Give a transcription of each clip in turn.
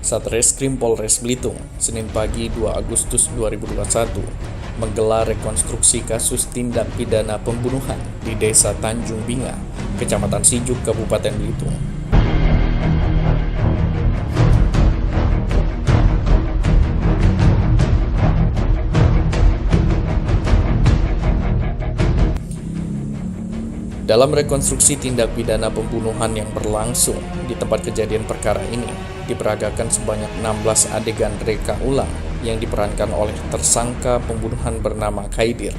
Satreskrim Polres Belitung, Senin pagi 2 Agustus 2021, menggelar rekonstruksi kasus tindak pidana pembunuhan di Desa Tanjung Binga, Kecamatan Sijuk, Kabupaten Belitung. Dalam rekonstruksi tindak pidana pembunuhan yang berlangsung di tempat kejadian perkara ini, diperagakan sebanyak 16 adegan reka ulang yang diperankan oleh tersangka pembunuhan bernama Khaidir,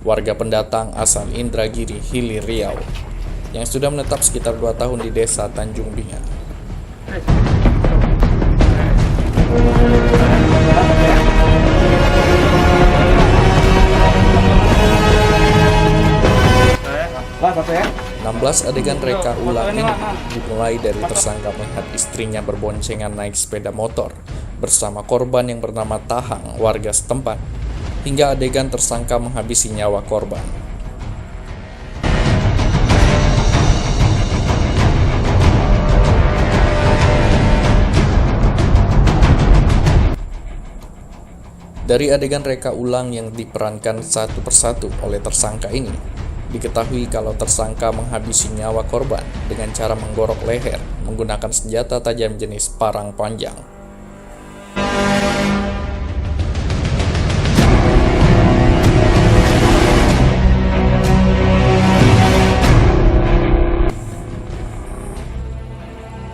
warga pendatang asal Indragiri Hilir Riau, yang sudah menetap sekitar 2 tahun di Desa Tanjung Binga. Pak, 16 adegan reka ulang ini dimulai dari tersangka melihat istrinya berboncengan naik sepeda motor bersama korban yang bernama Tahang, warga setempat, hingga adegan tersangka menghabisi nyawa korban. Dari adegan reka ulang yang diperankan satu persatu oleh tersangka ini, diketahui kalau tersangka menghabisi nyawa korban dengan cara menggorok leher menggunakan senjata tajam jenis parang panjang.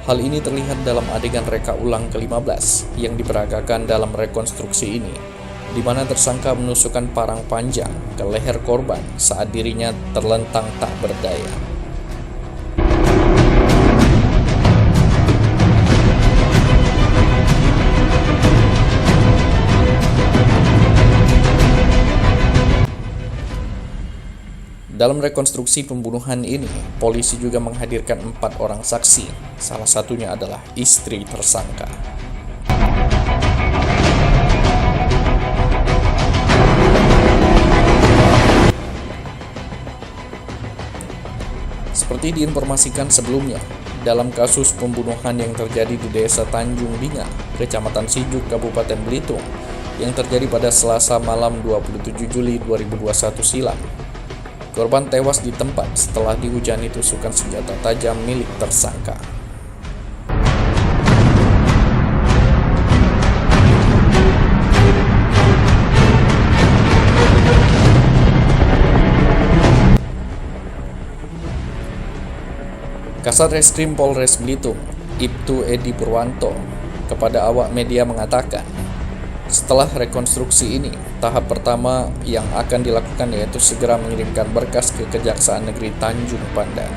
Hal ini terlihat dalam adegan reka ulang ke-15 yang diperagakan dalam rekonstruksi ini, di mana tersangka menusukkan parang panjang ke leher korban saat dirinya terlentang tak berdaya. Dalam rekonstruksi pembunuhan ini, polisi juga menghadirkan 4 orang saksi, salah satunya adalah istri tersangka. Seperti diinformasikan sebelumnya, dalam kasus pembunuhan yang terjadi di Desa Tanjung Binga, Kecamatan Sijuk, Kabupaten Belitung, yang terjadi pada Selasa malam 27 Juli 2021 silam, korban tewas di tempat setelah dihujani tusukan senjata tajam milik tersangka. Kasat Reskrim Polres Belitung, Ibtu Edi Purwanto, kepada awak media mengatakan, setelah rekonstruksi ini, tahap pertama yang akan dilakukan yaitu segera mengirimkan berkas ke Kejaksaan Negeri Tanjung Pandan.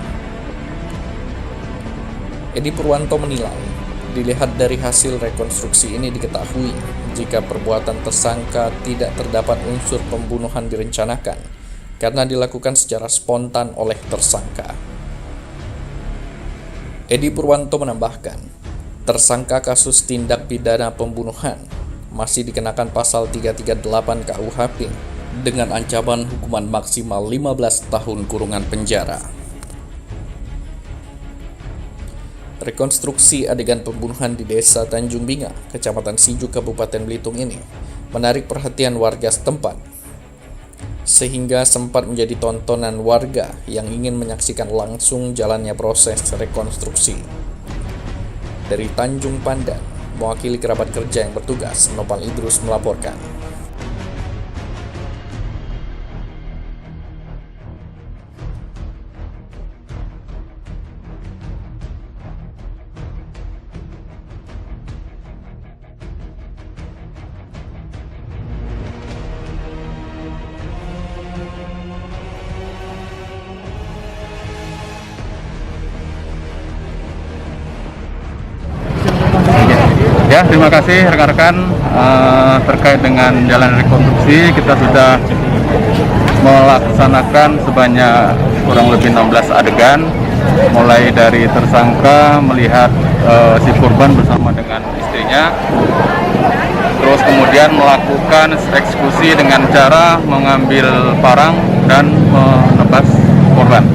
Edi Purwanto menilai, dilihat dari hasil rekonstruksi ini diketahui jika perbuatan tersangka tidak terdapat unsur pembunuhan direncanakan karena dilakukan secara spontan oleh tersangka. Edi Purwanto menambahkan, tersangka kasus tindak pidana pembunuhan masih dikenakan pasal 338 KUHP dengan ancaman hukuman maksimal 15 tahun kurungan penjara. Rekonstruksi adegan pembunuhan di Desa Tanjung Binga, Kecamatan Sijuk, Kabupaten Belitung ini menarik perhatian warga setempat, sehingga sempat menjadi tontonan warga yang ingin menyaksikan langsung jalannya proses rekonstruksi. Dari Tanjung Pandan, mewakili kerabat kerja yang bertugas, Nopal Idrus melaporkan. Ya, terima kasih rekan-rekan. Terkait dengan jalan rekonstruksi, kita sudah melaksanakan sebanyak kurang lebih 16 adegan, mulai dari tersangka melihat si korban bersama dengan istrinya, terus kemudian melakukan eksekusi dengan cara mengambil parang dan menebas korban.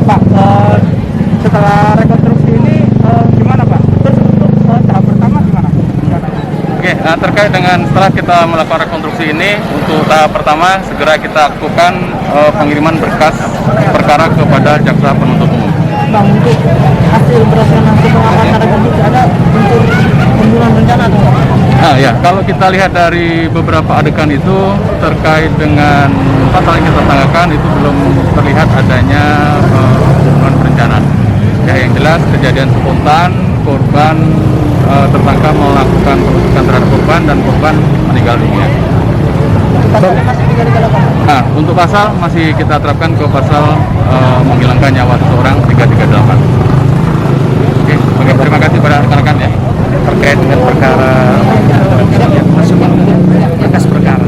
Pak, setelah rekonstruksi ini gimana Pak? Terus untuk tahap Nah, terkait dengan setelah kita melakukan rekonstruksi ini, untuk tahap pertama segera kita lakukan pengiriman berkas perkara kepada jaksa penuntut umum. Bang, untuk hasil berdasarkan hasil pengamatan rekan tidak ada untuk pembunuhan rencana atau enggak? Nah ya, kalau kita lihat dari beberapa adegan itu terkait dengan pasal yang kita tanggakan itu belum terlihat adanya pembunuhan berencana. Ya, yang jelas kejadian spontan, korban tersangka melakukan penusukan terhadap korban dan korban meninggal dunia. Pasalnya masih 338. Nah, untuk pasal masih kita terapkan ke pasal menghilangkan nyawa seseorang 338. Oke, terima kasih pada rekan-rekan ya. Terkait dengan perkara masuk berkas perkara.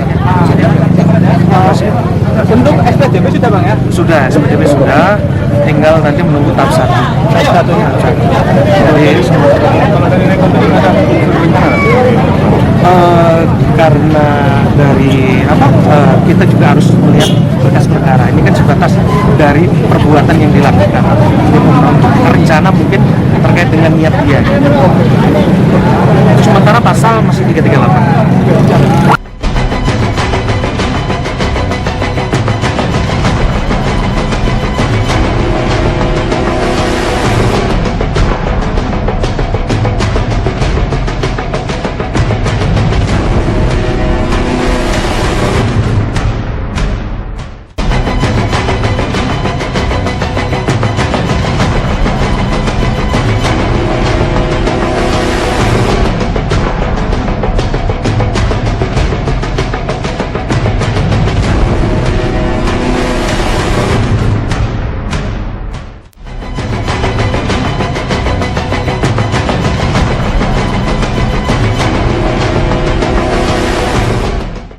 Untuk SPDP sudah Bang ya? Sudah, SPDP sudah, tinggal nanti menunggu tahap 1. Tahap 1-nya. Jadi karena dari kita juga harus melihat berkas perkara. Ini kan sebatas dari perbuatan yang dilakukan. Rencana mungkin terkait dengan niat dia. Sementara pasal masih 338.